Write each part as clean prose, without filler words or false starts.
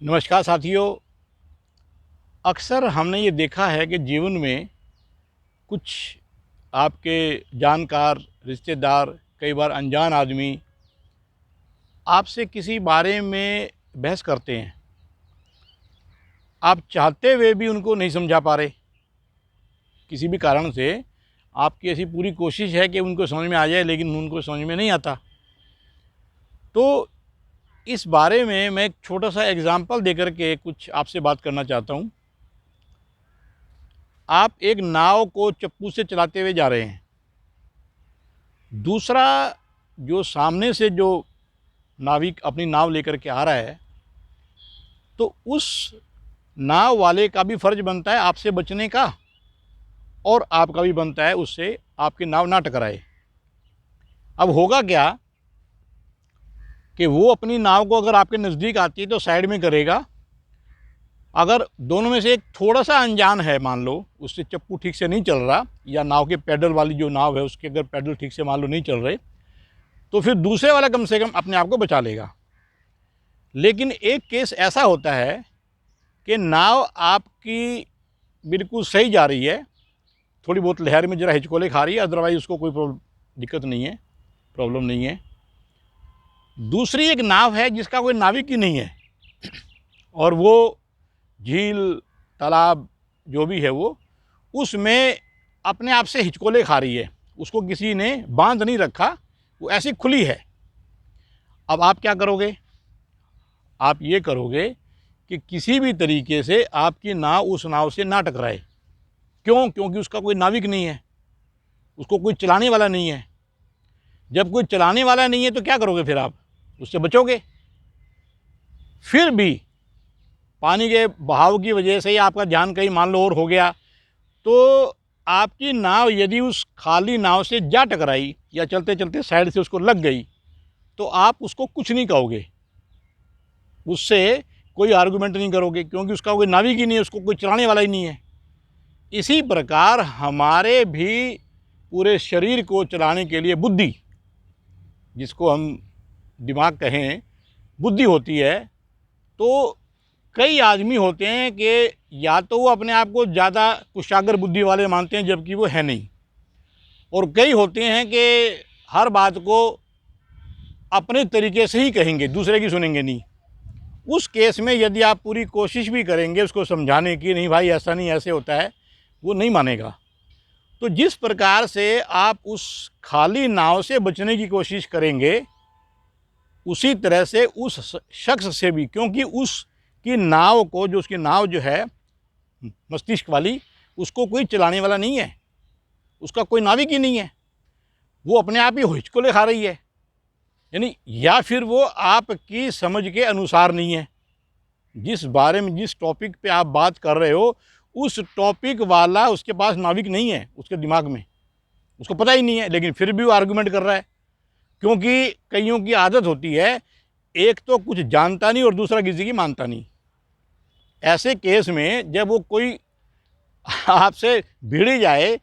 नमस्कार साथियों। अक्सर हमने ये देखा है कि जीवन में कुछ आपके जानकार, रिश्तेदार, कई बार अनजान आदमी आपसे किसी बारे में बहस करते हैं। आप चाहते हुए भी उनको नहीं समझा पा रहे, किसी भी कारण से आपकी ऐसी पूरी कोशिश है कि उनको समझ में आ जाए, लेकिन उनको समझ में नहीं आता। तो इस बारे में मैं एक छोटा सा एग्ज़ाम्पल देकर के कुछ आपसे बात करना चाहता हूँ। आप एक नाव को चप्पू से चलाते हुए जा रहे हैं। दूसरा जो सामने से जो नाविक अपनी नाव लेकर के आ रहा है, तो उस नाव वाले का भी फ़र्ज़ बनता है आपसे बचने का, और आपका भी बनता है उससे आपकी नाव ना टकराए। अब होगा क्या कि वो अपनी नाव को अगर आपके नज़दीक आती है तो साइड में करेगा। अगर दोनों में से एक थोड़ा सा अनजान है, मान लो उससे चप्पू ठीक से नहीं चल रहा, या नाव के पैडल वाली जो नाव है उसके अगर पैडल ठीक से मान लो नहीं चल रहे, तो फिर दूसरे वाला कम से कम अपने आप को बचा लेगा। लेकिन एक केस ऐसा होता है कि नाव आपकी बिल्कुल सही जा रही है, थोड़ी बहुत लहर में ज़रा हिचकोले खा रही है, अदरवाइज़ उसको कोई दिक्कत नहीं है, प्रॉब्लम नहीं है। दूसरी एक नाव है जिसका कोई नाविक ही नहीं है, और वो झील, तालाब जो भी है वो उसमें अपने आप से हिचकोले खा रही है, उसको किसी ने बांध नहीं रखा, वो ऐसी खुली है। अब आप क्या करोगे? आप ये करोगे कि किसी भी तरीके से आपकी नाव उस नाव से ना टकराए। क्यों? क्योंकि उसका कोई नाविक नहीं है, उसको कोई चलाने वाला नहीं है। जब कोई चलाने वाला नहीं है तो क्या करोगे? फिर आप उससे बचोगे। फिर भी पानी के बहाव की वजह से ही आपका ध्यान कहीं मान लो और हो गया, तो आपकी नाव यदि उस खाली नाव से जा टकराई या चलते चलते साइड से उसको लग गई, तो आप उसको कुछ नहीं कहोगे, उससे कोई आर्गूमेंट नहीं करोगे, क्योंकि उसका कोई नाविक ही नहीं है, उसको कोई चलाने वाला ही नहीं है। इसी प्रकार हमारे भी पूरे शरीर को चलाने के लिए बुद्धि, जिसको हम दिमाग कहें, बुद्धि होती है। तो कई आदमी होते हैं कि या तो वो अपने आप को ज़्यादा कुशागर बुद्धि वाले मानते हैं, जबकि वो है नहीं, और कई होते हैं कि हर बात को अपने तरीके से ही कहेंगे, दूसरे की सुनेंगे नहीं। उस केस में यदि आप पूरी कोशिश भी करेंगे उसको समझाने की, नहीं भाई ऐसा नहीं, ऐसे होता है, वो नहीं मानेगा। तो जिस प्रकार से आप उस खाली नाव से बचने की कोशिश करेंगे, उसी तरह से उस शख्स से भी, क्योंकि उसकी नाव को, जो उसकी नाव जो है मस्तिष्क वाली, उसको कोई चलाने वाला नहीं है, उसका कोई नाविक ही नहीं है, वो अपने आप ही हिचकोले खा रही है। यानी या फिर वो आपकी समझ के अनुसार नहीं है। जिस बारे में, जिस टॉपिक पे आप बात कर रहे हो, उस टॉपिक वाला उसके पास नाविक नहीं है, उसके दिमाग में उसको पता ही नहीं है, लेकिन फिर भी वो आर्गूमेंट कर रहा है। क्योंकि कईयों की आदत होती है, एक तो कुछ जानता नहीं और दूसरा किसी की मानता नहीं। ऐसे केस में जब वो कोई आपसे भिड़ जाए,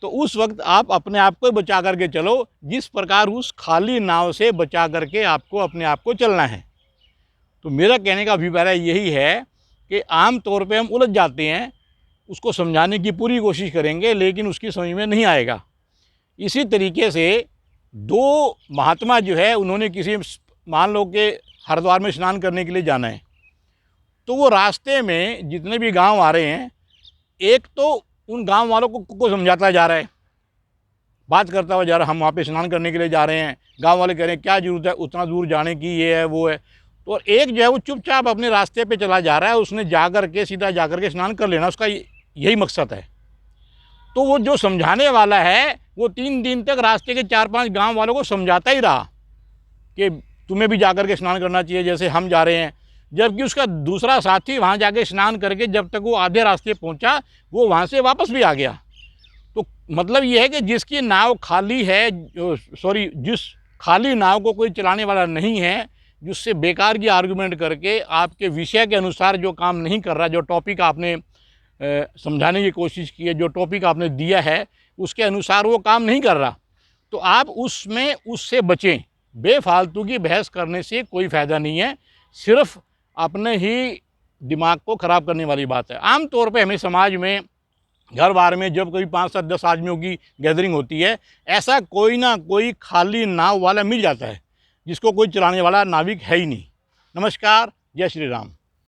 तो उस वक्त आप अपने आप को बचा करके चलो, जिस प्रकार उस खाली नाव से बचा करके आपको अपने आप को चलना है। तो मेरा कहने का अभिप्राय यही है कि आम तौर पे हम उलझ जाते हैं, उसको समझाने की पूरी कोशिश करेंगे, लेकिन उसकी समझ में नहीं आएगा। इसी तरीके से दो महात्मा जो है, उन्होंने किसी, मान लो कि हरिद्वार में स्नान करने के लिए जाना है, तो वो रास्ते में जितने भी गांव आ रहे हैं, एक तो उन गांव वालों को समझाता जा रहा है, बात करता हुआ जा रहा है, हम वहाँ पे स्नान करने के लिए जा रहे हैं। गांव वाले कह रहे हैं क्या ज़रूरत है उतना दूर जाने की, ये है वो है। तो एक जो है वो चुपचाप अपने रास्ते पे चला जा रहा है, उसने जा कर के सीधा जा कर के स्नान कर लेना, उसका यही मकसद है। तो वो जो समझाने वाला है, वो 3 दिन तक रास्ते के 4-5 गाँव वालों को समझाता ही रहा कि तुम्हें भी जा कर के स्नान करना चाहिए जैसे हम जा रहे हैं। जबकि उसका दूसरा साथी वहाँ जाके स्नान करके जब तक वो आधे रास्ते पहुँचा, वो वहाँ से वापस भी आ गया। तो मतलब ये है कि जिसकी नाव खाली है, जिस खाली नाव को कोई चलाने वाला नहीं है, जिससे बेकार की आर्गूमेंट करके आपके विषय के अनुसार जो काम नहीं कर रहा, जो टॉपिक आपने समझाने की कोशिश की है, जो टॉपिक आपने दिया है उसके अनुसार वो काम नहीं कर रहा, तो आप उससे बचें। बेफालतू की बहस करने से कोई फ़ायदा नहीं है। सिर्फ अपने ही दिमाग को ख़राब करने वाली बात है। आम तौर पे हमें समाज में घर बार में जब कोई 5, 7, 10 आदमियों की गैदरिंग होती है, ऐसा कोई ना कोई खाली नाव वाला मिल जाता है जिसको कोई चलाने वाला नाविक है ही नहीं। नमस्कार, जय श्री राम।